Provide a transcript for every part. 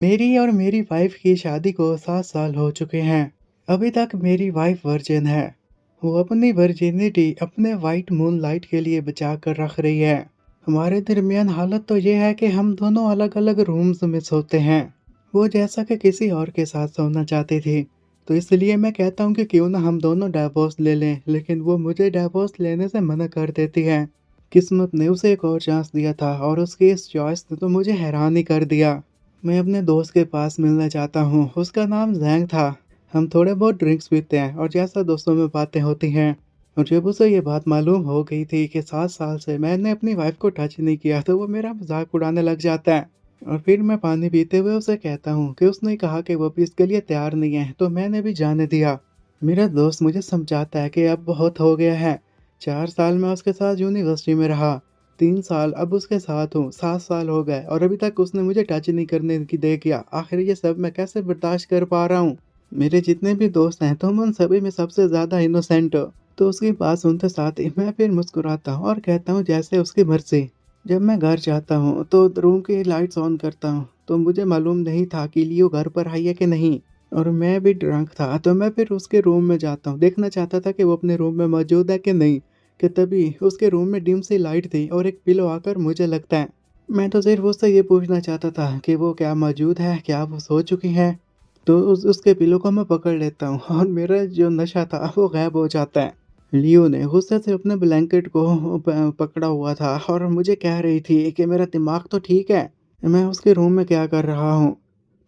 मेरी और मेरी वाइफ की शादी को 7 साल हो चुके हैं। अभी तक मेरी वाइफ वर्जिन है। वो अपनी वर्जिनिटी अपने वाइट मूनलाइट के लिए बचा कर रख रही है। हमारे दरमियान हालत तो ये है कि हम दोनों अलग-अलग रूम्स में सोते हैं। वो जैसा कि किसी और के साथ सोना चाहती थी, तो इसलिए मैं कहता हूँ कि क्यों ना हम दोनों डिवोर्स ले लें, लेकिन वो मुझे डिवोर्स लेने से मना कर देती है। किस्मत ने उसे एक और चांस दिया था और उसकी इस चॉइस ने तो मुझे हैरान ही कर दिया। मैं अपने दोस्त के पास मिलना चाहता हूँ, उसका नाम ज़ैंग था। हम थोड़े बहुत ड्रिंक्स पीते हैं और जैसा दोस्तों में बातें होती हैं। और जब उसे ये बात मालूम हो गई थी कि 7 साल से मैंने अपनी वाइफ़ को टच नहीं किया, तो वो मेरा मज़ाक उड़ाने लग जाता है। और फिर मैं पानी पीते हुए उसे कहता हूँ कि उसने कहा कि वो भी इसके लिए तैयार नहीं है, तो मैंने भी जाने दिया। मेरा दोस्त मुझे समझाता है कि अब बहुत हो गया है। 4 साल मैं उसके साथ यूनिवर्सिटी में रहा, 3 साल अब उसके साथ हूँ, 7 साल हो गए और अभी तक उसने मुझे टच नहीं करने की दे किया। आखिर ये सब मैं कैसे बर्दाश्त कर पा रहा हूँ? मेरे जितने भी दोस्त हैं तुम उन सभी में सबसे ज़्यादा इनोसेंट हो। तो उसकी बात सुनते साथ ही मैं फिर मुस्कुराता हूँ और कहता हूँ जैसे उसकी मर्ज़ी। जब मैं घर जाता हूँ तो रूम की लाइट्स ऑन करता हूँ, तो मुझे मालूम नहीं था कि लियो घर पर आई है कि नहीं। और मैं भी ड्रंक था, तो मैं फिर उसके रूम में जाता हूँ, देखना चाहता था कि वो अपने रूम में मौजूद है कि नहीं। कि तभी उसके रूम में डिम सी लाइट थी और एक पिलो आकर मुझे लगता है। मैं तो सिर्फ उससे ये पूछना चाहता था कि वो क्या मौजूद है, क्या वो सो चुकी है? तो उसके पिलो को मैं पकड़ लेता हूँ और मेरा जो नशा था वो गायब हो जाता है। लियो ने गुस्से से अपने ब्लैंकेट को पकड़ा हुआ था और मुझे कह रही थी कि मेरा दिमाग तो ठीक है, मैं उसके रूम में क्या कर रहा हूँ?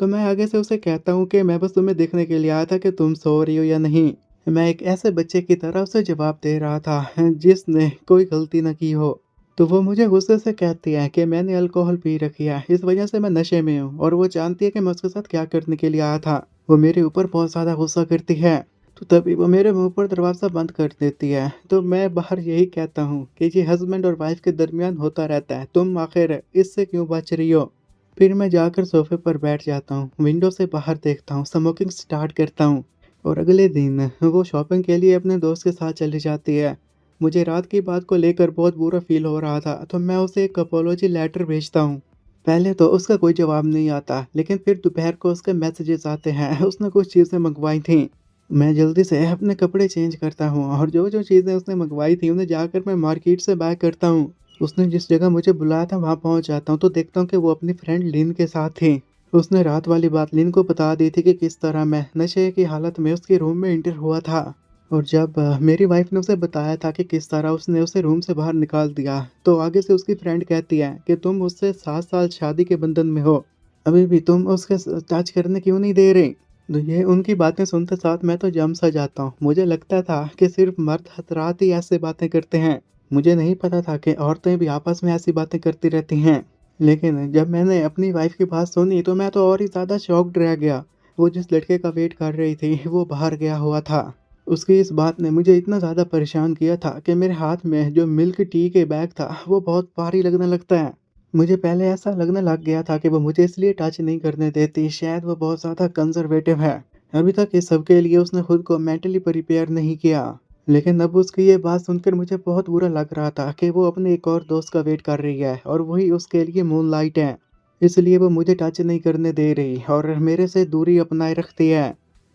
तो मैं आगे से उसे कहता हूँ कि मैं बस तुम्हें देखने के लिए आया था कि तुम सो रही हो या नहीं। मैं एक ऐसे बच्चे की तरह उसे जवाब दे रहा था जिसने कोई गलती ना की हो। तो वो मुझे गुस्से से कहती है कि मैंने अल्कोहल पी रखी है, इस वजह से मैं नशे में हूँ और वो जानती है कि मैं उसके साथ क्या करने के लिए आया था। वो मेरे ऊपर बहुत ज़्यादा गुस्सा करती है। तो तभी वो मेरे मुँह पर दरवाज़ा बंद कर देती है। तो मैं बाहर यही कहता हूँ कि ये हस्बैंड और वाइफ़ के दरमियान होता रहता है, तुम आखिर इससे क्यों बच रही हो? फिर मैं जाकर सोफ़े पर बैठ जाता हूँ, विंडो से बाहर देखता हूँ, स्मोकिंग स्टार्ट करता हूँ और अगले दिन वो शॉपिंग के लिए अपने दोस्त के साथ चली जाती है। मुझे रात की बात को लेकर बहुत बुरा फ़ील हो रहा था, तो मैं उसे एक अपोलॉजी लेटर भेजता हूँ। पहले तो उसका कोई जवाब नहीं आता, लेकिन फिर दोपहर को उसके मैसेजेस आते हैं, उसने कुछ चीज़ें मँगवाई थीं। मैं जल्दी से अपने कपड़े चेंज करता हूँ और जो-जो चीज़ें उसने मँगवाई थी, उन्हें जाकर मैं मार्केट से बाय करता हूँ। उसने जिस जगह मुझे बुलाया था वहाँ पहुँच जाता हूँ, तो देखता हूँ कि वो अपनी फ्रेंड लिन के साथ थी। उसने रात वाली बात लिन को बता दी थी कि किस तरह मैं नशे की हालत में उसके रूम में एंटर हुआ था। और जब मेरी वाइफ़ ने उसे बताया था कि किस तरह उसने उसे रूम से बाहर निकाल दिया, तो आगे से उसकी फ्रेंड कहती है कि तुम उससे 7 साल शादी के बंधन में हो, अभी भी तुम उसके टच करने क्यों नहीं दे रही? तो ये उनकी बातें सुनते साथ मैं तो जम सा जाता हूँ। मुझे लगता था कि सिर्फ़ मर्द हज़रात ही ऐसे बातें करते हैं। मुझे नहीं पता था कि औरतें भी आपस में ऐसी बातें करती रहती हैं। लेकिन जब मैंने अपनी वाइफ़ की बात सुनी तो मैं तो और ही ज़्यादा शॉक्ड रह गया। वो जिस लड़के का वेट कर रही थी वो बाहर गया हुआ था। उसकी इस बात ने मुझे इतना ज़्यादा परेशान किया था कि मेरे हाथ में जो मिल्क टी के बैग था वो बहुत भारी लगने लगता है। मुझे पहले ऐसा लगने लग गया था कि वो मुझे इसलिए टच नहीं करने देती, शायद वो बहुत ज़्यादा कंज़र्वेटिव है। अभी तक इस सब के लिए उसने खुद को मेंटली प्रिपेयर नहीं किया। लेकिन अब उसकी ये बात सुनकर मुझे बहुत बुरा लग रहा था कि वो अपने एक और दोस्त का वेट कर रही है और वही उसके लिए मूनलाइट है। इसलिए वो मुझे टच नहीं करने दे रही और मेरे से दूरी अपनाए रखती है।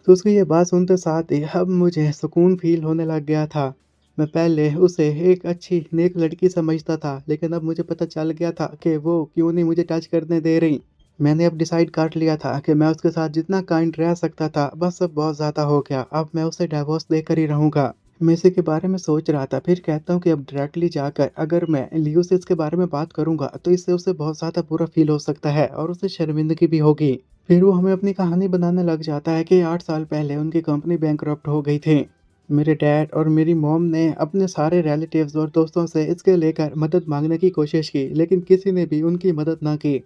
तो उसकी ये बात सुनते साथ ही अब मुझे सुकून फ़ील होने लग गया था। मैं पहले उसे एक अच्छी नेक लड़की समझता था, लेकिन अब मुझे पता चल गया था कि वो क्यों नहीं मुझे टच करने दे रही। मैंने अब डिसाइड कर लिया था कि मैं उसके साथ जितना काइंड रह सकता था, बस अब बहुत ज़्यादा हो गया। अब मैं उसे डिवोर्स देकर ही रहूँगा। मैं इसी के बारे में सोच रहा था, फिर कहता हूँ कि अब डायरेक्टली जाकर अगर मैं लियो से इसके बारे में बात करूँगा, तो इससे उसे बहुत ज़्यादा बुरा फ़ील हो सकता है और उसे शर्मिंदगी भी होगी। फिर वो हमें अपनी कहानी बनाने लग जाता है कि 8 साल पहले उनकी कंपनी बैंकरप्ट हो गई थी। मेरे डैड और मेरी मॉम ने अपने सारे रिलेटिव्स और दोस्तों से इसके लेकर मदद माँगने की कोशिश की, लेकिन किसी ने भी उनकी मदद ना की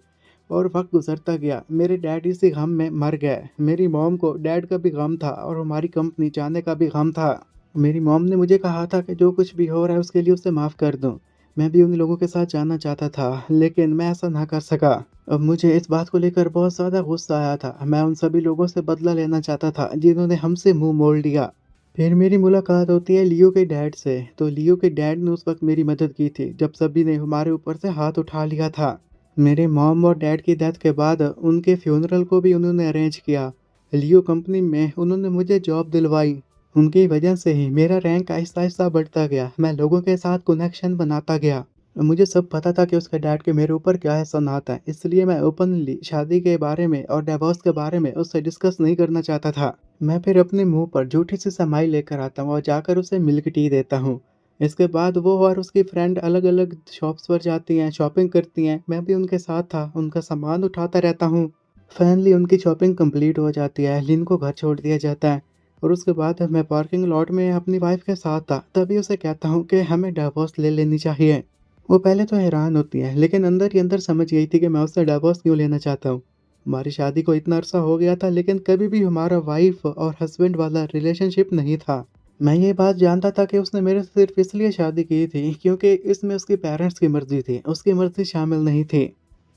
और वक़्त गुज़रता गया। मेरे डैड इसी गम में मर गए। मेरी मॉम को डैड का भी गम था और हमारी कंपनी जाने का भी गम था। मेरी मॉम ने मुझे कहा था कि जो कुछ भी हो रहा है उसके लिए उसे माफ़ कर दूँ। मैं भी उन लोगों के साथ जाना चाहता था, लेकिन मैं ऐसा ना कर सका। अब मुझे इस बात को लेकर बहुत ज़्यादा गुस्सा आया था। मैं उन सभी लोगों से बदला लेना चाहता था, जिन्होंने हमसे मुँह मोड़ लिया। फिर मेरी मुलाकात होती है लियो के डैड से। तो लियो के डैड ने उस वक़्त मेरी मदद की थी, जब सभी ने हमारे ऊपर से हाथ उठा लिया था। मेरे मॉम और डैड की डेथ के बाद उनके फ्यूनरल को भी उन्होंने अरेंज किया। लियो कंपनी में उन्होंने मुझे जॉब दिलवाई। उनकी वजह से ही मेरा रैंक आहिस्ता-आहिस्ता बढ़ता गया। मैं लोगों के साथ कनेक्शन बनाता गया। मुझे सब पता था कि उसके डैड के मेरे ऊपर क्या एहसानात हैं, इसलिए मैं ओपनली शादी के बारे में और डिवोर्स के बारे में उससे डिस्कस नहीं करना चाहता था। मैं फिर अपने मुँह पर झूठी-सी स्माइल लेकर आता हूँ और जाकर उसे मिल्क टी देता हूँ। इसके बाद वो और उसकी फ्रेंड अलग-अलग शॉप्स पर जाती हैं, शॉपिंग करती हैं। मैं भी उनके साथ था, उनका सामान उठाता रहता हूँ। फाइनली उनकी शॉपिंग कंप्लीट हो जाती है, लिन को घर छोड़ दिया जाता है और उसके बाद मैं पार्किंग लॉट में अपनी वाइफ के साथ था। तभी उसे कहता हूँ कि हमें डिवोर्स ले लेनी चाहिए। वो पहले तो हैरान होती है, लेकिन अंदर ही अंदर समझ गई थी कि मैं उससे डिवोर्स क्यों लेना चाहता हूँ। हमारी शादी को इतना अरसा हो गया था, लेकिन कभी भी हमारा वाइफ और हस्बैंड वाला रिलेशनशिप नहीं था। मैं ये बात जानता था कि उसने मेरे से सिर्फ़ इसलिए शादी की थी क्योंकि इसमें उसके पेरेंट्स की मर्ज़ी थी, उसकी मर्ज़ी शामिल नहीं थी।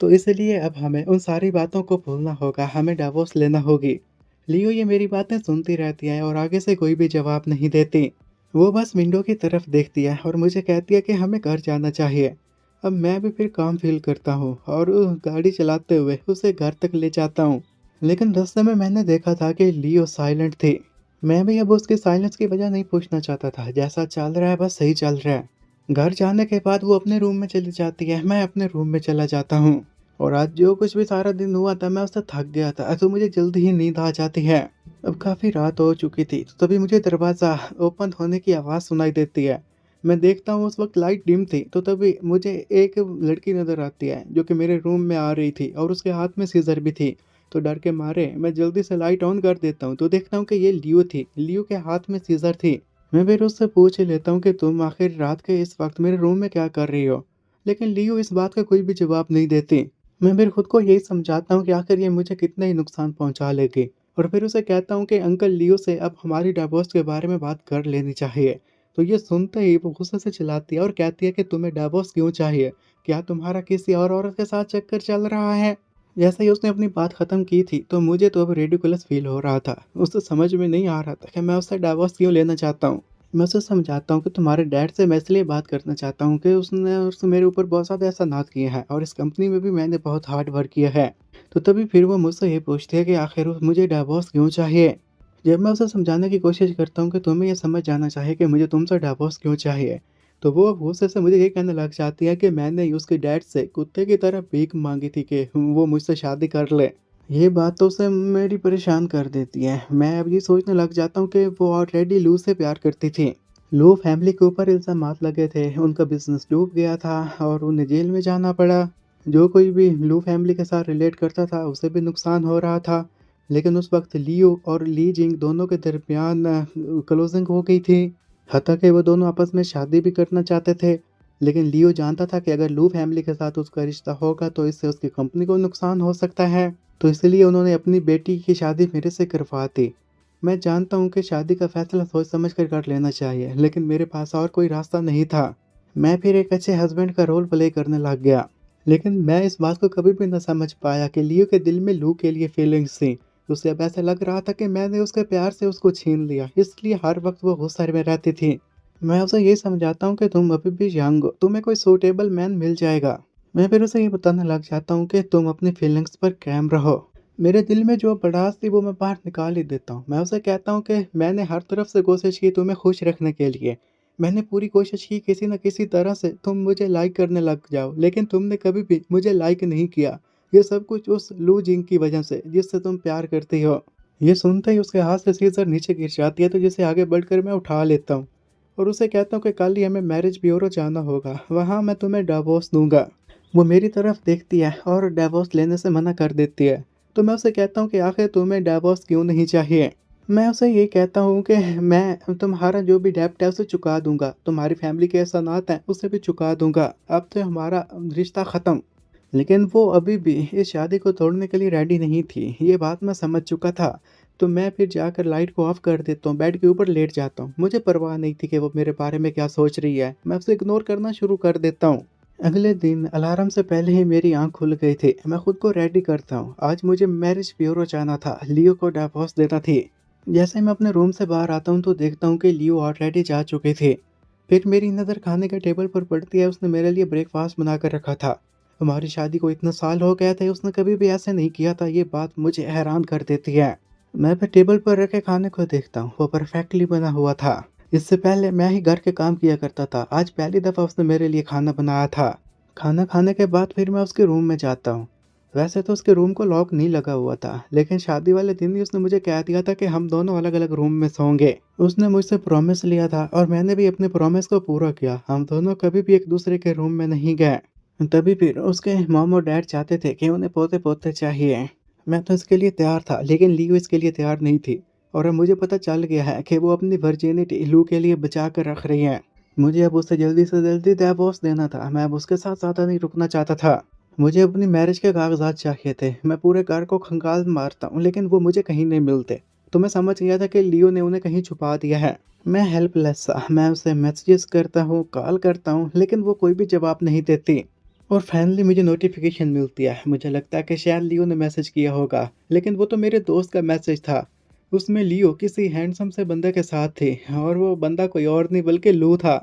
तो इसलिए अब हमें उन सारी बातों को भूलना होगा, हमें डिवोर्स लेना होगी। लियो ये मेरी बातें सुनती रहती है और आगे से कोई भी जवाब नहीं देती। वो बस विंडो की तरफ देखती है और मुझे कहती है कि हमें घर जाना चाहिए। अब मैं भी फिर काम फ़ील करता हूँ और गाड़ी चलाते हुए उसे घर तक ले जाता हूँ। लेकिन रास्ते में मैंने देखा था कि लियो साइलेंट थी। मैं भी अब उसके साइलेंस की वजह नहीं पूछना चाहता था, जैसा चल रहा है बस सही चल रहा है। घर जाने के बाद वो अपने रूम में चली जाती है, मैं अपने रूम में चला जाता हूँ। और आज जो कुछ भी सारा दिन हुआ था मैं उससे थक गया था, तो मुझे जल्दी ही नींद आ जाती है। अब काफ़ी रात हो चुकी थी, तो तभी मुझे दरवाज़ा ओपन होने की आवाज़ सुनाई देती है। मैं देखता हूँ उस वक़्त लाइट डिम थी, तो तभी मुझे एक लड़की नज़र आती है, जो कि मेरे रूम में आ रही थी और उसके हाथ में सीज़र भी थी। तो डर के मारे मैं जल्दी से लाइट ऑन कर देता हूँ, तो देखता हूँ कि ये लियो थी। लियो के हाथ में सीज़र थी। मैं फिर उससे पूछ ही लेता हूँ कि तुम आखिर रात के इस वक़्त मेरे रूम में क्या कर रही हो? लेकिन लियो इस बात का कोई भी जवाब नहीं देती। मैं फिर खुद को यही समझाता हूँ कि आखिर ये मुझे कितना ही नुकसान पहुँचा लेगी और फिर उसे कहता हूँ कि अंकल लियो से अब हमारी डिवोर्स के बारे में बात कर लेनी चाहिए। तो ये सुनते ही वो गुस्से से चिल्लाती है और कहती है कि तुम्हें डिवोर्स क्यों चाहिए? क्या तुम्हारा किसी और औरत के साथ चक्कर चल रहा है? जैसे ही उसने अपनी बात ख़त्म की थी, तो मुझे तो अब रिडिकुलस फ़ील हो रहा था। उसे समझ में नहीं आ रहा था कि मैं उससे डिवोर्स क्यों लेना चाहता हूँ। मैं उसे समझाता हूँ कि तुम्हारे डैड से मैं इसलिए बात करना चाहता हूँ कि उसने मेरे ऊपर बहुत ज़्यादा एहसानात किए हैं और इस कंपनी में भी मैंने बहुत हार्ड वर्क किया है। तो तभी फिर वो मुझसे ये पूछती है कि आखिर मुझे डिवोर्स क्यों चाहिए? जब मैं उसे समझाने की कोशिश करता हूँ कि तुम्हें ये समझ जाना चाहिए कि मुझे तुमसे डिवोर्स क्यों चाहिए, तो वो गुस्से से मुझे ये कहने लग जाती है कि मैंने उसके डैड से कुत्ते की तरह भीख माँगी थी कि वो मुझसे शादी कर ले। ये बात तो उसे मेरी परेशान कर देती है। मैं अब ये सोचने लग जाता हूँ कि वो ऑलरेडी लू से प्यार करती थी। लू फैमिली के ऊपर इल्ज़ामात लगे थे, उनका बिज़नेस डूब गया था और उन्हें जेल में जाना पड़ा। जो कोई भी लू फैमिली के साथ रिलेट करता था, उसे भी नुकसान हो रहा था। लेकिन उस वक़्त लियो और ली जिंग दोनों के दरमियान क्लोज़िंग हो गई थी। हत्ता कि वो दोनों आपस में शादी भी करना चाहते थे। लेकिन लियो जानता था कि अगर लू फैमिली के साथ उसका रिश्ता होगा तो इससे उसकी कंपनी को नुकसान हो सकता है। तो इसलिए उन्होंने अपनी बेटी की शादी मेरे से करवा दी। मैं जानता हूँ कि शादी का फैसला सोच समझ कर लेना चाहिए, लेकिन मेरे पास और कोई रास्ता नहीं था। मैं फिर एक अच्छे हस्बैंड का रोल प्ले करने लग गया। लेकिन मैं इस बात को कभी भी न समझ पाया कि लियो के दिल में लू के लिए फीलिंग्स थी। उसे अब ऐसा लग रहा था कि मैंने उसके प्यार से उसको छीन लिया, इसलिए हर वक्त वो गुस्से में रहती थी। मैं उसे ये समझाता हूँ कि तुम अभी भी यंग हो, तुम्हें कोई सूटेबल मैन मिल जाएगा। मैं फिर उसे ये बताने लग जाता हूँ कि तुम अपनी फीलिंग्स पर कायम रहो। मेरे दिल में जो भड़ास थी वो मैं बाहर निकाल ही देता हूँ। मैं उसे कहता हूँ कि मैंने हर तरफ से कोशिश की तुम्हें खुश रखने के लिए। मैंने पूरी कोशिश की किसी न किसी तरह से तुम मुझे लाइक करने लग जाओ, लेकिन तुमने कभी भी मुझे लाइक नहीं किया। ये सब कुछ उस लू जिंग की वजह से जिससे तुम प्यार करती हो। ये सुनते ही उसके हाथ से सीज़र नीचे गिर जाती है, तो जिसे आगे बढ़कर मैं उठा लेता हूँ और उसे कहता हूँ कि कल ही हमें मैरिज ब्यूरो जाना होगा, वहाँ मैं तुम्हें डिवोर्स दूँगा। वो मेरी तरफ देखती है और डिवोर्स लेने से मना कर देती है। तो मैं उसे कहता हूँ कि आखिर तुम्हें डिवोर्स क्यों नहीं चाहिए? मैं उसे ये कहता हूँ कि मैं तुम्हारा जो भी डेब्ट है उसे चुका दूँगा, तुम्हारी फैमिली के एहसानात हैं उसे भी चुका दूँगा, अब तो हमारा रिश्ता ख़त्म। लेकिन वो अभी भी इस शादी को तोड़ने के लिए रेडी नहीं थी, ये बात मैं समझ चुका था। तो मैं फिर जाकर लाइट को ऑफ कर देता हूँ, बेड के ऊपर लेट जाता हूँ। मुझे परवाह नहीं थी कि वो मेरे बारे में क्या सोच रही है, मैं उसे इग्नोर करना शुरू कर देता हूँ। अगले दिन अलार्म से पहले ही मेरी आँख खुल गई थी। मैं खुद को रेडी करता हूँ। आज मुझे मैरिज ब्यूरो जाना था, लियो को डिवोर्स देना थी। जैसे ही मैं अपने रूम से बाहर आता हूँ तो देखता हूँ कि लियो ऑलरेडी जा चुके थे। फिर मेरी नज़र खाने के टेबल पर पड़ती है, उसने मेरे लिए ब्रेकफ़ास्ट बना कर रखा था। हमारी शादी को इतना साल हो गया था, उसने कभी भी ऐसे नहीं किया था, ये बात मुझे हैरान कर देती है। मैं फिर टेबल पर रखे खाने को देखता हूँ, वो परफेक्टली बना हुआ था। इससे पहले मैं ही घर के काम किया करता था, आज पहली दफ़ा उसने मेरे लिए खाना बनाया था। खाना खाने के बाद फिर मैं उसके रूम में जाता हूँ। वैसे तो उसके रूम को लॉक नहीं लगा हुआ था, लेकिन शादी वाले दिन ही उसने मुझे कह दिया था कि हम दोनों अलग-अलग रूम में सोएँगे। उसने मुझसे प्रॉमिस लिया था और मैंने भी अपने प्रॉमिस को पूरा किया। हम दोनों कभी भी एक दूसरे के रूम में नहीं गए। तभी फिर उसके मॉम और डैड चाहते थे कि उन्हें पोते-पोते चाहिए। मैं तो इसके लिए तैयार था, लेकिन लियो इसके लिए तैयार नहीं थी। और अब मुझे पता चल गया है कि वो अपनी वर्जिनिटी लू के लिए बचा कर रख रही है। मुझे अब उसे जल्दी से जल्दी डिवोर्स देना था। मैं अब उसके साथ ज़्यादा नहीं रुकना चाहता था। मुझे अपनी मैरिज के कागज़ात चाहिए थे। मैं पूरे घर को खंगाल मारता हूँ, लेकिन वो मुझे कहीं नहीं मिलते। तो मैं समझ गया था कि लियो ने उन्हें कहीं छुपा दिया है। मैं हेल्पलेस सा, मैं उसे मैसेजेस करता हूँ, कॉल करता हूँ, लेकिन वो कोई भी जवाब नहीं देती। और फाइनली मुझे नोटिफ़िकेशन मिलती है। मुझे लगता है कि शायद लियो ने मैसेज किया होगा, लेकिन वो तो मेरे दोस्त का मैसेज था। उसमें लियो किसी हैंडसम से बंदे के साथ थी और वो बंदा कोई और नहीं बल्कि लू था।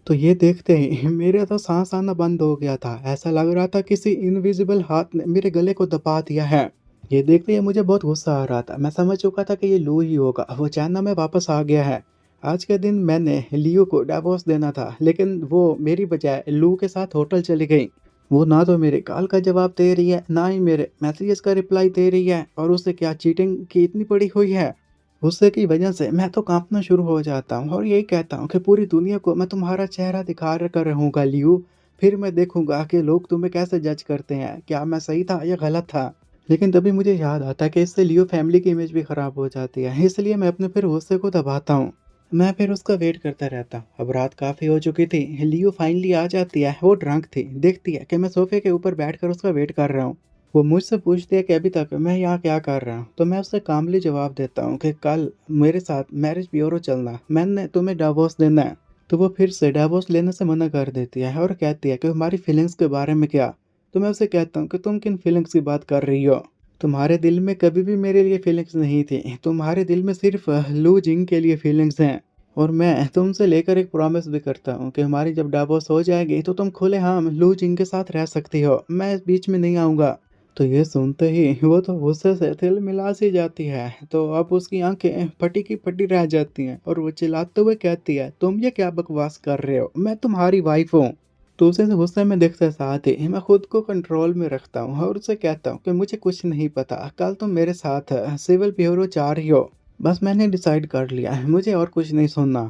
तो ये देखते ही मेरा तो साँस आना बंद हो गया था। ऐसा लग रहा था किसी इनविजिबल हाथ ने मेरे गले को दबा दिया है। ये देखते ही मुझे बहुत गुस्सा आ रहा था। मैं समझ चुका था कि ये लू ही होगा। वो चाइना में वापस आ गया है। आज के दिन मैंने लियो को डिवोर्स देना था, लेकिन वो मेरी बजाय लू के साथ होटल चली गई। वो ना तो मेरे कॉल का जवाब दे रही है, ना ही मेरे मैसेजेस का रिप्लाई दे रही है, और उसे क्या चीटिंग की इतनी पड़ी हुई है। गुस्से की वजह से मैं तो काँपना शुरू हो जाता हूँ और यही कहता हूँ कि पूरी दुनिया को मैं तुम्हारा चेहरा दिखा कर रहूँगा लियो। फिर मैं देखूँगा कि लोग तुम्हें कैसे जज करते हैं, क्या मैं सही था या गलत था। लेकिन तभी मुझे याद आता है कि इससे लियो फैमिली की इमेज भी खराब हो जाती है, इसलिए मैं अपने फिर गुस्से को दबाता हूँ। मैं फिर उसका वेट करता रहता हूँ। अब रात काफ़ी हो चुकी थी। लियो फाइनली आ जाती है। वो ड्रंक थी। देखती है कि मैं सोफ़े के ऊपर बैठकर उसका वेट कर रहा हूँ। वो मुझसे पूछती है कि अभी तक मैं यहाँ क्या कर रहा हूँ? तो मैं उससे कामली जवाब देता हूँ कि कल मेरे साथ मैरिज ब्यूरो चलना। मैंने तुम्हें डिवोर्स देना है। तो वो फिर से डिवोर्स लेने से मना कर देती है और कहती है कि हमारी फीलिंग्स के बारे में क्या? तो मैं उसे कहता हूँ कि तुम किन फीलिंग्स की बात कर रही हो? तुम्हारे दिल में कभी भी मेरे लिए फीलिंग्स नहीं थी। तुम्हारे दिल में सिर्फ़ लू जिंग के लिए फीलिंग्स हैं। और मैं तुमसे लेकर एक प्रॉमिस भी करता हूँ कि हमारी जब डिवोर्स हो जाएगी तो तुम खुलेआम लू जिंग के साथ रह सकती हो। मैं इस बीच में नहीं आऊँगा। तो ये सुनते ही वो तो गुस्से से तिलमिला सी जाती है। तो अब उसकी आँखें फटी की फटी रह जाती हैं और वो चिल्लाते हुए कहती है, तुम ये क्या बकवास कर रहे हो? मैं तुम्हारी वाइफ़ हूँ। तो उसे गुस्से में देखते साथ ही मैं खुद को कंट्रोल में रखता हूँ और उसे कहता हूँ कि मुझे कुछ नहीं पता, कल तुम मेरे साथ सिविल ब्यूरो जा रही हो। बस मैंने डिसाइड कर लिया है, मुझे और कुछ नहीं सुनना।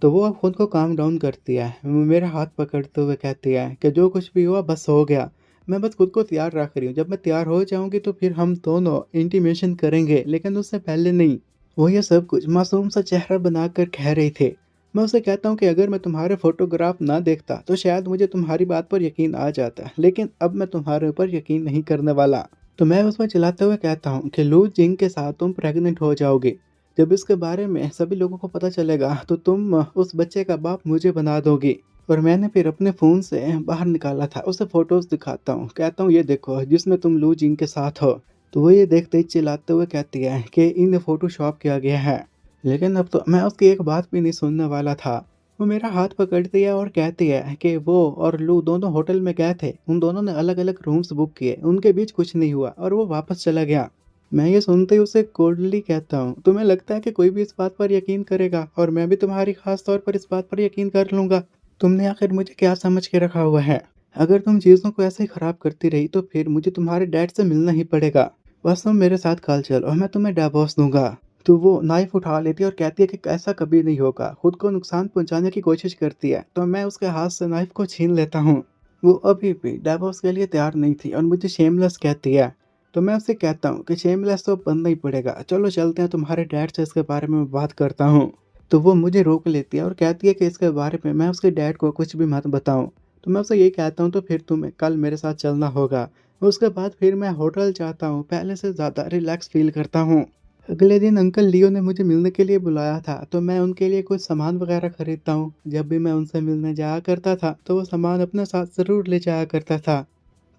तो वो अब खुद को काम डाउन करती है। वो मेरा हाथ पकड़ते हुए कहती है कि जो कुछ भी हुआ बस हो गया। मैं बस खुद को तैयार रख रही हूँ। जब मैं तैयार हो जाऊँगी तो फिर हम दोनों इंटीमेशन करेंगे, लेकिन उससे पहले नहीं। वो ये सब कुछ मासूम सा चेहरा बनाकर कह रही थी। मैं उसे कहता हूँ कि अगर मैं तुम्हारे फ़ोटोग्राफ ना देखता तो शायद मुझे तुम्हारी बात पर यकीन आ जाता, लेकिन अब मैं तुम्हारे ऊपर यकीन नहीं करने वाला। तो मैं उस पर चिल्लाते हुए कहता हूँ कि लू जिंग के साथ तुम प्रेग्नेंट हो जाओगे। जब इसके बारे में सभी लोगों को पता चलेगा तो तुम उस बच्चे का बाप मुझे बना दोगी। और मैंने फिर अपने फ़ोन से बाहर निकाला था, उसे फ़ोटोज़ दिखाता हूँ, कहता हूँ ये देखो जिसमें तुम लू जिंग के साथ हो। तो वो ये देखते ही चिल्लाते हुए कहती है कि इन्हें फ़ोटोशॉप किया गया है। लेकिन अब तो मैं उसकी एक बात भी नहीं सुनने वाला था। वो मेरा हाथ पकड़ती है और कहती है कि वो और लू दोनों होटल में गए थे। उन दोनों ने अलग-अलग रूम्स बुक किए। उनके बीच कुछ नहीं हुआ और वो वापस चला गया। मैं ये सुनते ही उसे कोल्डली कहता हूँ, तुम्हें लगता है कि कोई भी इस बात पर यकीन करेगा और मैं भी तुम्हारी ख़ास तौर पर इस बात पर यकीन कर लूँगा? तुमने आखिर मुझे क्या समझ के रखा हुआ है? अगर तुम चीज़ों को ऐसे ही ख़राब करती रही तो फिर मुझे तुम्हारे डैड से मिलना ही पड़ेगा। बस तुम मेरे साथ कल चलो और मैं तुम्हें डिवोर्स दूँगा। तो वो नाइफ़ उठा लेती है और कहती है कि ऐसा कभी नहीं होगा। खुद को नुकसान पहुँचाने की कोशिश करती है, तो मैं उसके हाथ से नाइफ़ को छीन लेता हूँ। वो अभी भी डिवोर्स के लिए तैयार नहीं थी और मुझे शेमलेस कहती है। तो मैं उससे कहता हूँ कि शेमलेस तो बनना ही पड़ेगा। चलो चलते हैं, तुम्हारे डैड से इसके बारे में बात करता हूँ। तो वो मुझे रोक लेती है और कहती है कि इसके बारे में मैं उसके डैड को कुछ भी मत बताऊँ। तो मैं उससे यही कहता हूँ तो फिर तुम्हें कल मेरे साथ चलना होगा। उसके बाद फिर मैं होटल जाता हूँ, पहले से ज़्यादा रिलैक्स फ़ील करता हूँ। अगले दिन अंकल लियो ने मुझे मिलने के लिए बुलाया था, तो मैं उनके लिए कुछ सामान वगैरह खरीदता हूँ। जब भी मैं उनसे मिलने जाया करता था, तो वो सामान अपने साथ ज़रूर ले जाया करता था।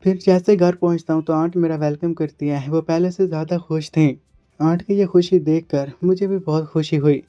फिर जैसे घर पहुँचता हूँ, तो आंट मेरा वेलकम करती हैं। वो पहले से ज़्यादा खुश थीं। आंट की ये खुशी देखकर मुझे भी बहुत खुशी हुई।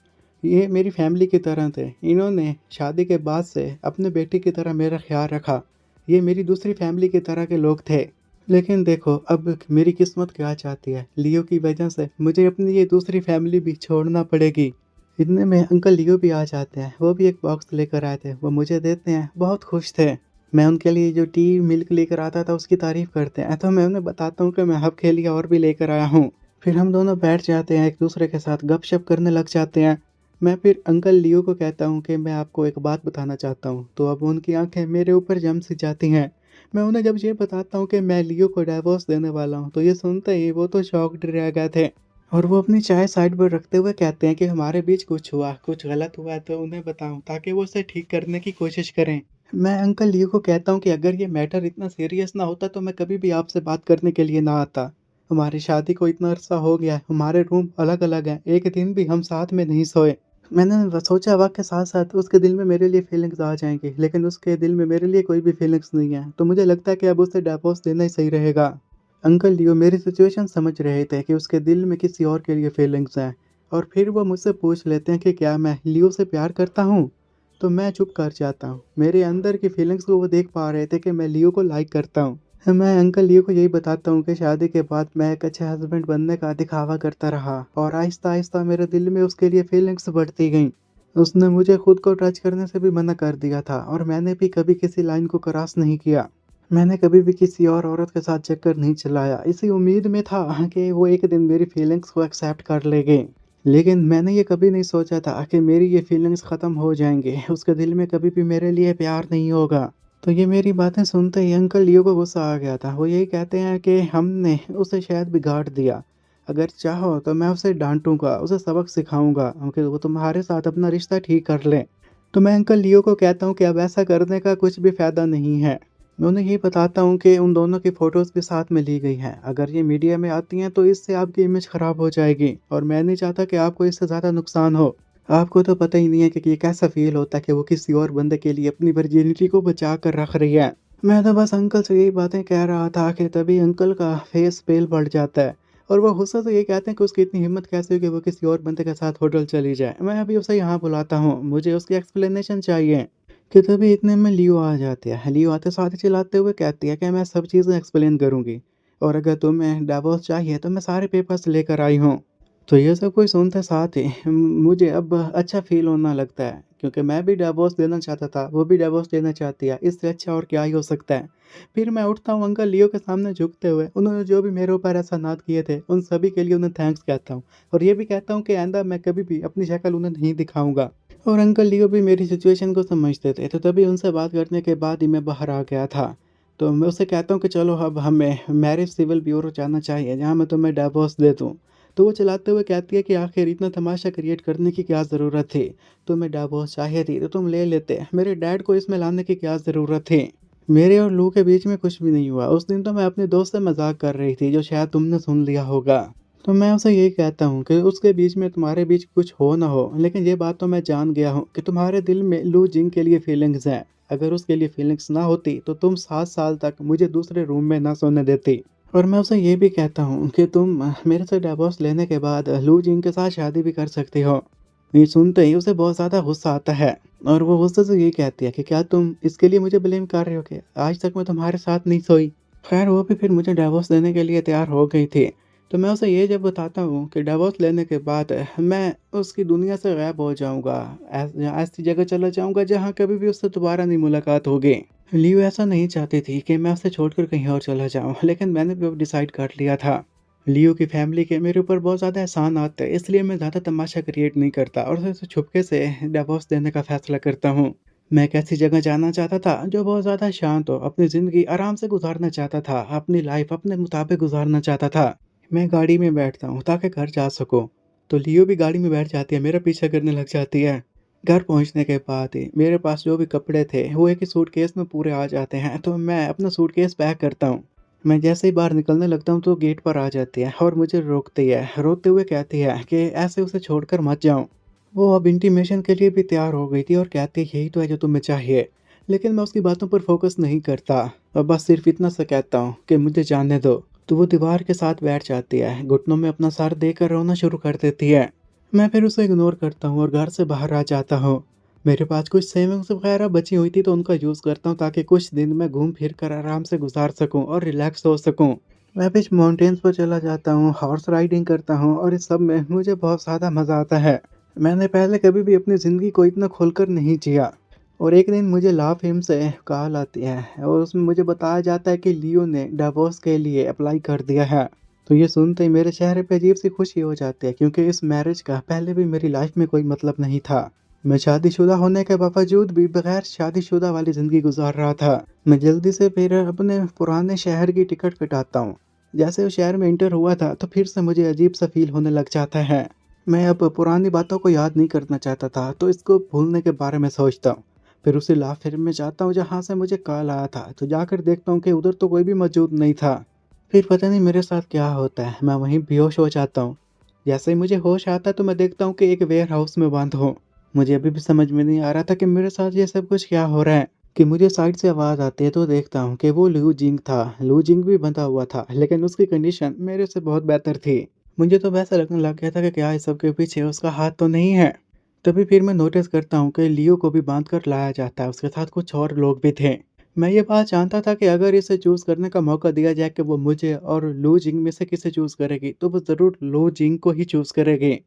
ये मेरी फैमिली की तरह थे। इन्होंने शादी के बाद से अपने बेटी की तरह मेरा ख़्याल रखा। ये मेरी दूसरी फैमिली की तरह के लोग थे। लेकिन देखो अब मेरी किस्मत क्या चाहती है, लियो की वजह से मुझे अपनी ये दूसरी फैमिली भी छोड़ना पड़ेगी। इतने में अंकल लियो भी आ जाते हैं, वो भी एक बॉक्स लेकर आए थे, वो मुझे देते हैं, बहुत खुश थे। मैं उनके लिए जो टी मिल्क लेकर आता था उसकी तारीफ़ करते हैं, तो मैं उन्हें बताता हूँ कि मैं आपके लिए और भी लेकर आया हूँ। फिर हम दोनों बैठ जाते हैं, एक दूसरे के साथ गपशप करने लग जाते हैं। मैं फिर अंकल लियो को कहता हूँ कि मैं आपको एक बात बताना चाहता हूँ, तो अब उनकी आँखें मेरे ऊपर जम सी जाती हैं। मैं उन्हें जब ये बताता हूँ कि मैं लियो को डिवोर्स देने वाला हूँ, तो ये सुनते ही वो तो शॉक्ड रह गए थे और वो अपनी चाय साइड पर रखते हुए कहते हैं कि हमारे बीच कुछ हुआ, कुछ गलत हुआ है तो उन्हें बताऊँ ताकि वो उसे ठीक करने की कोशिश करें। मैं अंकल लियो को कहता हूँ कि अगर ये मैटर इतना सीरियस ना होता तो मैं कभी भी आपसे बात करने के लिए ना आता। हमारी शादी को इतना अरसा हो गया है, हमारे रूम अलग-अलग हैं, एक दिन भी हम साथ में नहीं सोए। मैंने सोचा वक़्त के साथ-साथ उसके दिल में मेरे लिए फीलिंग्स आ जाएँगी, लेकिन उसके दिल में मेरे लिए कोई भी फीलिंग्स नहीं है, तो मुझे लगता है कि अब उसे डिवोर्स देना ही सही रहेगा। अंकल लियो मेरी सिचुएशन समझ रहे थे कि उसके दिल में किसी और के लिए फीलिंग्स हैं और फिर वो मुझसे पूछ लेते हैं कि क्या मैं लियो से प्यार करता हूँ? तो मैं चुप कर जाता हूँ। मेरे अंदर की फीलिंग्स को वो देख पा रहे थे कि मैं लियो को लाइक करता हूँ। मैं अंकल लियो को यही बताता हूँ कि शादी के बाद मैं एक अच्छे हस्बैंड बनने का दिखावा करता रहा और आहिस्ता-आहिस्ता मेरे दिल में उसके लिए फीलिंग्स बढ़ती गईं। उसने मुझे खुद को टच करने से भी मना कर दिया था और मैंने भी कभी किसी लाइन को क्रॉस नहीं किया। मैंने कभी भी किसी और औरत के साथ चक्कर नहीं चलाया, इसी उम्मीद में था कि वो एक दिन मेरी फीलिंग्स को एक्सेप्ट कर लेंगे। लेकिन मैंने ये कभी नहीं सोचा था कि मेरी ये फीलिंग्स ख़त्म हो जाएँगी, उसके दिल में कभी भी मेरे लिए प्यार नहीं होगा। तो ये मेरी बातें सुनते ही अंकल लियो को गुस्सा आ गया था। वो यही कहते हैं कि हमने उसे शायद बिगाड़ दिया। अगर चाहो तो मैं उसे डाँटूँगा, उसे सबक सिखाऊँगा कि वो तुम्हारे साथ अपना रिश्ता ठीक कर ले। तो मैं अंकल लियो को कहता हूँ कि अब ऐसा करने का कुछ भी फ़ायदा नहीं है। मैं उन्हें ये बताता हूँ कि उन दोनों की फ़ोटोज़ भी साथ में ली गई हैं। अगर ये मीडिया में आती हैं तो इससे आपकी इमेज ख़राब हो जाएगी और मैं नहीं चाहता कि आपको इससे ज़्यादा नुकसान हो। आपको तो पता ही नहीं है कि ये कैसा फ़ील होता है कि वो किसी और बंदे के लिए अपनी वर्जिनिटी को बचा कर रख रही है। मैं तो बस अंकल से यही बातें कह रहा था कि तभी अंकल का फेस पेल पड़ जाता है और वो गुस्से से ये कहते हैं कि उसकी इतनी हिम्मत कैसे हुई कि वो किसी और बंदे के साथ होटल चली जाए। मैं अभी उसे यहाँ बुलाता हूँ, मुझे उसकी एक्सप्लेनेशन चाहिए। कि तभी इतने में लियो आ जाती है। लियो आते साथ ही चिल्लाते हुए कहती है कि मैं सब चीज़ें एक्सप्लेन करूँगी और अगर तुम्हें डिवोर्स चाहिए तो मैं सारे पेपर्स लेकर आई हूँ। तो ये सब कुछ सुनते साथ ही मुझे अब अच्छा फ़ील होने लगता है क्योंकि मैं भी डिवोर्स देना चाहता था, वो भी डिवोर्स लेना चाहती है। इससे अच्छा और क्या ही हो सकता है। फिर मैं उठता हूँ अंकल लियो के सामने झुकते हुए, उन्होंने जो भी मेरे ऊपर एहसानात किए थे, उन सभी के लिए उन्हें थैंक्स कहता हूँ और ये भी कहता हूँ कि आइंदा मैं कभी भी अपनी शक्ल उन्हें नहीं दिखाऊँगा। और अंकल लियो भी मेरी सिचुएशन को समझते थे, तो तभी उनसे बात करने के बाद ही मैं बाहर आ गया था। तो मैं उससे कहता हूँ कि चलो अब हमें मैरिज सिविल ब्यूरो जाना चाहिए, जहाँ मैं तुम्हें डिवोर्स दे दूँ। तो वो चिल्लाते हुए कहती है कि आखिर इतना तमाशा क्रिएट करने की क्या ज़रूरत थी? तुम्हें डिवोर्स चाहिए थी तो तुम ले लेते, मेरे डैड को इसमें लाने की क्या ज़रूरत थी? मेरे और लू के बीच में कुछ भी नहीं हुआ, उस दिन तो मैं अपने दोस्त से मज़ाक कर रही थी, जो शायद तुमने सुन लिया होगा। तो मैं उसे यही कहता हूँ कि उसके बीच में तुम्हारे बीच कुछ हो ना हो, लेकिन ये बात तो मैं जान गया हूँ कि तुम्हारे दिल में लू जिंग के लिए फीलिंग्स हैं। अगर उसके लिए फीलिंग्स ना होती तो तुम 7 साल तक मुझे दूसरे रूम में ना सोने देती। और मैं उसे ये भी कहता हूँ कि तुम मेरे से डिवोर्स लेने के बाद लू जिंग के साथ शादी भी कर सकती हो। ये सुनते ही उसे बहुत ज़्यादा गुस्सा आता है और वो गुस्से से यही कहती है कि क्या तुम इसके लिए मुझे ब्लेम कर रहे हो कि आज तक मैं तुम्हारे साथ नहीं सोई। खैर वो भी फिर मुझे डिवोर्स देने के लिए तैयार हो गई थी। तो मैं उसे ये जब बताता हूँ कि डिवोर्स लेने के बाद मैं उसकी दुनिया से गायब हो जाऊँगा, ऐसी जगह चला जाऊँगा जहाँ कभी भी उससे दोबारा नहीं मुलाकात होगी। लियो ऐसा नहीं चाहती थी कि मैं उसे छोड़कर कहीं और चला जाऊँ, लेकिन मैंने भी अब डिसाइड कर लिया था। लियो की फैमिली के मेरे ऊपर बहुत ज़्यादा एहसान आते हैं, इसलिए मैं ज़्यादा तमाशा क्रिएट नहीं करता और उसे छुपके से डिवोर्स देने का फैसला करता हूँ। मैं एक ऐसी जगह जाना चाहता था जो बहुत ज़्यादा शांत हो, अपनी ज़िंदगी आराम से गुज़ारना चाहता था, अपनी लाइफ़ अपने मुताबिक गुज़ारना चाहता था। मैं गाड़ी में बैठता हूँ ताकि घर जा सकूँ, तो लियो भी गाड़ी में बैठ जाती है, मेरा पीछा करने लग जाती है। घर पहुँचने के बाद ही मेरे पास जो भी कपड़े थे, वो एक ही सूटकेस में पूरे आ जाते हैं, तो मैं अपना सूटकेस पैक करता हूँ। मैं जैसे ही बाहर निकलने लगता हूँ तो गेट पर आ जाती है और मुझे रोकती है, रोते हुए कहती है कि ऐसे उसे छोड़कर मत जाओ। वो अब इंटीमेशन के लिए भी तैयार हो गई थी और कहती है यही तो है जो तुम्हें चाहिए। लेकिन मैं उसकी बातों पर फ़ोकस नहीं करता और बस सिर्फ़ इतना सा कहता हूँ कि मुझे जाने दो। तो वो दीवार के साथ बैठ जाती है, घुटनों में अपना सर देकर रोना शुरू कर देती है। मैं फिर उसे इग्नोर करता हूँ और घर से बाहर आ जाता हूँ। मेरे पास कुछ सेविंग्स वगैरह बची हुई थी तो उनका यूज़ करता हूँ ताकि कुछ दिन मैं घूम फिर कर आराम से गुज़ार सकूँ और रिलैक्स हो सकूँ। मैं बीच माउंटेन्स पर चला जाता हूँ, हॉर्स राइडिंग करता हूँ और इस सब में मुझे बहुत ज़्यादा मज़ा आता है। मैंने पहले कभी भी अपनी ज़िंदगी को इतना खोलकर नहीं जिया और एक दिन मुझे लॉ फ़र्म से कॉल आती है और उसमें मुझे बताया जाता है कि लियो ने डिवोर्स के लिए अप्लाई कर दिया है। तो ये सुनते ही मेरे चेहरे पे अजीब-सी खुशी हो जाती है क्योंकि इस मैरिज का पहले भी मेरी लाइफ़ में कोई मतलब नहीं था। मैं शादीशुदा होने के बावजूद भी बगैर शादीशुदा वाली ज़िंदगी गुज़ार रहा था। मैं जल्दी से फिर अपने पुराने शहर की टिकट कटाता हूँ। जैसे उस शहर में एंटर हुआ था तो फिर से मुझे अजीब-सा फ़ील होने लग जाता है। मैं अब पुरानी बातों को याद नहीं करना चाहता था तो इसको भूलने के बारे में सोचता हूँ। फिर उसी लॉ फ़िर्म में जाता हूँ जहाँ से मुझे कॉल आया था। तो जाकर देखता हूँ कि उधर तो कोई भी मौजूद नहीं था। फिर पता नहीं मेरे साथ क्या होता है, मैं वहीं बेहोश हो जाता हूँ। जैसे ही मुझे होश आता है तो मैं देखता हूँ कि एक वेयरहाउस में बंद हूँ। मुझे अभी भी समझ में नहीं आ रहा था कि मेरे साथ ये सब कुछ क्या हो रहा है, कि मुझे साइड से आवाज़ आती है तो देखता हूँ कि वो लू जिंग था। लू जिंग भी बंधा हुआ था, लेकिन उसकी कंडीशन मेरे से बहुत बेहतर थी। मुझे तो वैसा लगने लग गया था कि क्या इस सब के पीछे उसका हाथ तो नहीं है। तभी फिर मैं नोटिस करता हूँ कि लियो को भी बांध कर लाया जाता है, उसके साथ कुछ और लोग भी थे। मैं ये बात जानता था कि अगर इसे चूज़ करने का मौका दिया जाए कि वो मुझे और लू जिंग में से किसे चूज़ करेगी, तो वो ज़रूर लू जिंग को ही चूज़ करेगी।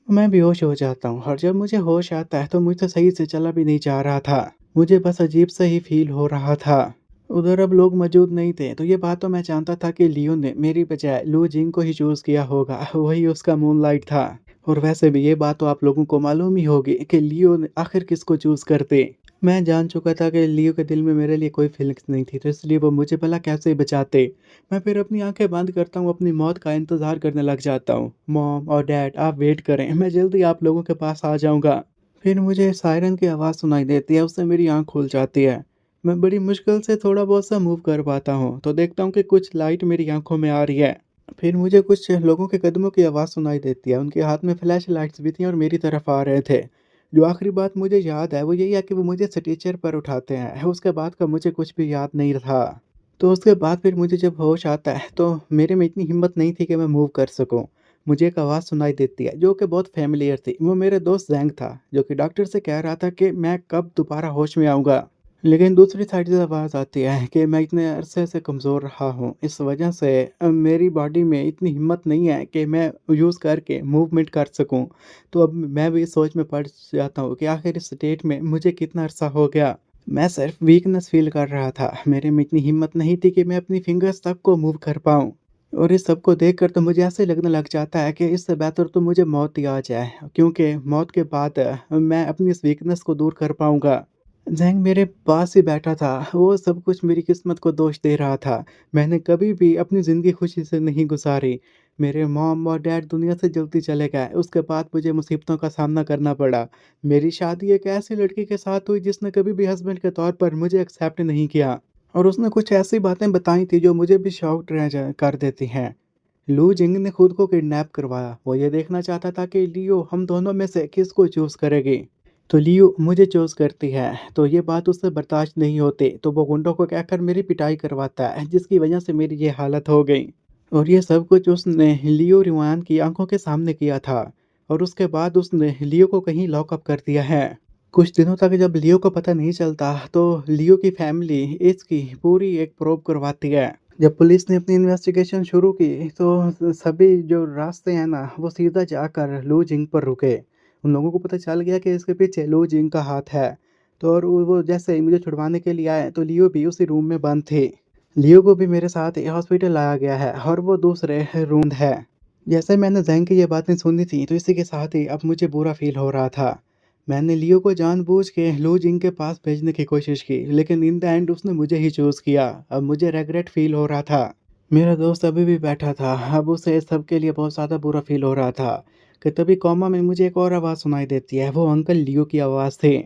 मैं बेहोश हो जाता हूँ और जब मुझे होश आता है तो मुझसे सही से चला भी नहीं जा रहा था। मुझे बस अजीब सा ही फ़ील हो रहा था। उधर अब लोग मौजूद नहीं थे, तो ये बात तो मैं जानता था कि लियो ने मेरी बजाय लू जिंग को ही चूज़ किया होगा, वही उसका मूनलाइट था। और वैसे भी ये बात तो आप लोगों को मालूम ही होगी कि लियो ने आखिर किसको चूज़ करते। मैं जान चुका था कि लियो के दिल में मेरे लिए कोई फीलिंग्स नहीं थी, तो इसलिए वो मुझे भला कैसे बचाते। मैं फिर अपनी आँखें बंद करता हूँ, अपनी मौत का इंतज़ार करने लग जाता हूँ। मॉम और डैड आप वेट करें, मैं जल्दी आप लोगों के पास आ जाऊँगा। फिर मुझे सायरन की आवाज़ सुनाई देती है, उससे मेरी आँख खुल जाती है। मैं बड़ी मुश्किल से थोड़ा बहुत सा मूव कर पाता हूँ, तो देखता हूँ कि कुछ लाइट मेरी आँखों में आ रही है। फिर मुझे कुछ लोगों के कदमों की आवाज़ सुनाई देती है, उनके हाथ में फ्लैश लाइट्स भी थी और मेरी तरफ आ रहे थे। जो आखिरी बात मुझे याद है वो यही है कि वो मुझे स्ट्रेचर पर उठाते हैं, उसके बाद का मुझे कुछ भी याद नहीं था। तो उसके बाद फिर मुझे जब होश आता है तो मेरे में इतनी हिम्मत नहीं थी कि मैं मूव कर सकूँ। मुझे एक आवाज़ सुनाई देती है जो कि बहुत फ़ैमिलियर थी। वो मेरे दोस्त ज़ैंग था, जो कि डॉक्टर से कह रहा था कि मैं कब दोबारा होश में आऊँगा। लेकिन दूसरी साइड से आवाज़ आती है कि मैं इतने अरसे से कमज़ोर रहा हूँ, इस वजह से मेरी बॉडी में इतनी हिम्मत नहीं है कि मैं यूज़ करके मूवमेंट कर सकूँ। तो अब मैं भी इस सोच में पड़ जाता हूँ कि आखिर इस स्टेट में मुझे कितना अरसा हो गया। मैं सिर्फ वीकनेस फ़ील कर रहा था, मेरे में इतनी हिम्मत नहीं थी कि मैं अपनी फ़िंगर्स तक को मूव कर पाऊँ। और इस सब को देखकर तो मुझे ऐसे लगने लग जाता है कि इससे बेहतर तो मुझे मौत ही आ जाए, क्योंकि मौत के बाद मैं अपनी इस वीकनेस को दूर कर पाऊँगा। ज़ैंग मेरे पास ही बैठा था, वो सब कुछ मेरी किस्मत को दोष दे रहा था। मैंने कभी भी अपनी ज़िंदगी खुशी से नहीं गुज़ारी। मेरे मॉम और डैड दुनिया से जल्दी चले गए, उसके बाद मुझे मुसीबतों का सामना करना पड़ा। मेरी शादी एक ऐसी लड़की के साथ हुई जिसने कभी भी हस्बैंड के तौर पर मुझे एक्सेप्ट नहीं किया और उसने कुछ ऐसी बातें बताई थी जो मुझे भी शॉक्ड रह जा कर देती हैं। लू जिंग ने खुद को किडनैप करवाया। वो ये देखना चाहता था कि लियो हम दोनों में से किसको चूज़ करेगी। तो लियो मुझे चूज़ करती है, तो ये बात उससे बर्दाश्त नहीं होती, तो वो गुंडों को कहकर मेरी पिटाई करवाता है, जिसकी वजह से मेरी ये हालत हो गई। और ये सब कुछ उसने लियो रिवान की आंखों के सामने किया था और उसके बाद उसने लियो को कहीं लॉकअप कर दिया है। कुछ दिनों तक जब लियो को पता नहीं चलता तो लियो की फैमिली इसकी पूरी एक प्रोब करवाती है। जब पुलिस ने अपनी इन्वेस्टिगेशन शुरू की तो सभी जो रास्ते हैं ना वो सीधा जाकर लू जिंग पर रुके। उन लोगों को पता चल गया कि इसके पीछे लू जिंग का हाथ है। तो और वो जैसे ही मुझे छुड़वाने के लिए आए तो लियो भी उसी रूम में बंद थे। लियो को भी मेरे साथ हॉस्पिटल लाया गया है और वो दूसरे रूम है। जैसे मैंने ज़ैंग की ये बातें सुनी थी तो इसी के साथ ही अब मुझे बुरा फ़ील हो रहा था। मैंने लियो को जानबूझ के लू जिंग के पास भेजने की कोशिश की, लेकिन इन द एंड उसने मुझे ही चूज़ किया। अब मुझे रिग्रेट फ़ील हो रहा था। मेरा दोस्त अभी भी बैठा था, अब उसे इस सब के लिए बहुत ज़्यादा बुरा फ़ील हो रहा था कि तभी कोमा में मुझे एक और आवाज़ सुनाई देती है, वो अंकल लियो की आवाज़ थी।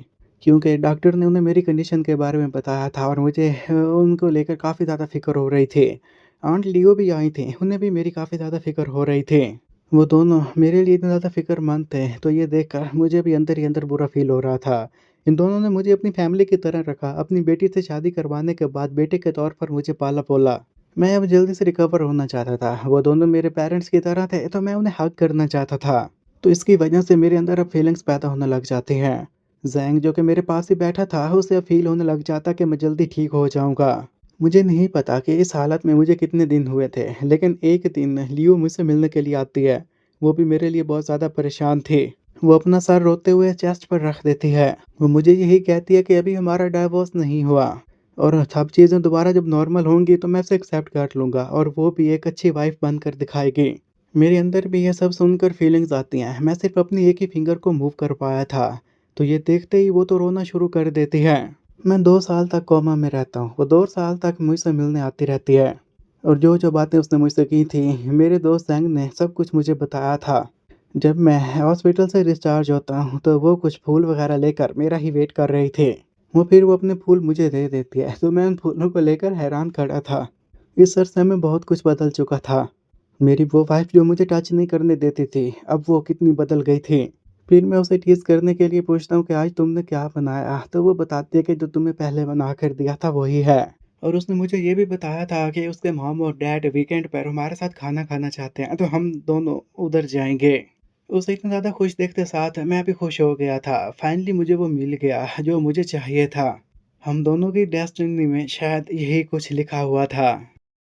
क्योंकि डॉक्टर ने उन्हें मेरी कंडीशन के बारे में बताया था और मुझे उनको लेकर काफ़ी ज़्यादा फ़िक्र हो रही थी। आंट लियो भी आई थी, उन्हें भी मेरी काफ़ी ज़्यादा फ़िक्र हो रही थी। वो दोनों मेरे लिए इतने ज़्यादा फ़िक्रमंद थे, तो ये देखकर मुझे भी अंदर ही अंदर बुरा फ़ील हो रहा था। इन दोनों ने मुझे अपनी फ़ैमिली की तरह रखा, अपनी बेटी से शादी करवाने के बाद बेटे के तौर पर मुझे पाला-पोला। मैं अब जल्दी से रिकवर होना चाहता था, वो दोनों मेरे पेरेंट्स की तरह थे, तो मैं उन्हें हग करना चाहता था। तो इसकी वजह से मेरे अंदर अब फीलिंग्स पैदा होने लग जाती हैं। ज़ैंग जो कि मेरे पास ही बैठा था, उसे अब फ़ील होने लग जाता कि मैं जल्दी ठीक हो जाऊँगा। मुझे नहीं पता कि इस हालत में मुझे कितने दिन हुए थे, लेकिन एक दिन लियो मुझसे मिलने के लिए आती है। वो भी मेरे लिए बहुत ज़्यादा परेशान थी। वो अपना सर रोते हुए चेस्ट पर रख देती है। वो मुझे यही कहती है कि अभी हमारा डाइवोर्स नहीं हुआ और सब चीज़ें दोबारा जब नॉर्मल होंगी तो मैं उसे एक्सेप्ट कर लूँगा और वो भी एक अच्छी वाइफ़ बनकर दिखाएगी। मेरे अंदर भी ये सब सुनकर फीलिंग्स आती हैं। मैं सिर्फ़ अपनी एक ही फ़िंगर को मूव कर पाया था, तो ये देखते ही वो तो रोना शुरू कर देती है। मैं 2 साल तक कोमा में रहता हूँ। वो 2 साल तक मुझसे मिलने आती रहती है और जो-जो बातें उसने मुझसे की थी, मेरे दोस्त ज़ैंग ने सब कुछ मुझे बताया था। जब मैं हॉस्पिटल से डिस्चार्ज होता हूँ, तो वो कुछ फूल वगैरह लेकर मेरा ही वेट कर रही थी। वो अपने फूल मुझे दे देती है, तो मैं उन फूलों को लेकर हैरान खड़ा था। इस अरसे में बहुत कुछ बदल चुका था। मेरी वो वाइफ़ जो मुझे टच नहीं करने देती थी, अब वो कितनी बदल गई थी। फिर मैं उसे टीज़ करने के लिए पूछता हूँ कि आज तुमने क्या बनाया? तो वो बताती है कि जो तुम्हें पहले बना कर दिया था वही है। और उसने मुझे ये भी बताया था कि उसके मॉम और डैड वीकेंड पर हमारे साथ खाना खाना चाहते हैं, तो हम दोनों उधर जाएँगे। उसे इतना ज़्यादा खुश देखते साथ मैं भी खुश हो गया था। फाइनली मुझे वो मिल गया जो मुझे चाहिए था। हम दोनों की डेस्टिनी में शायद यही कुछ लिखा हुआ था।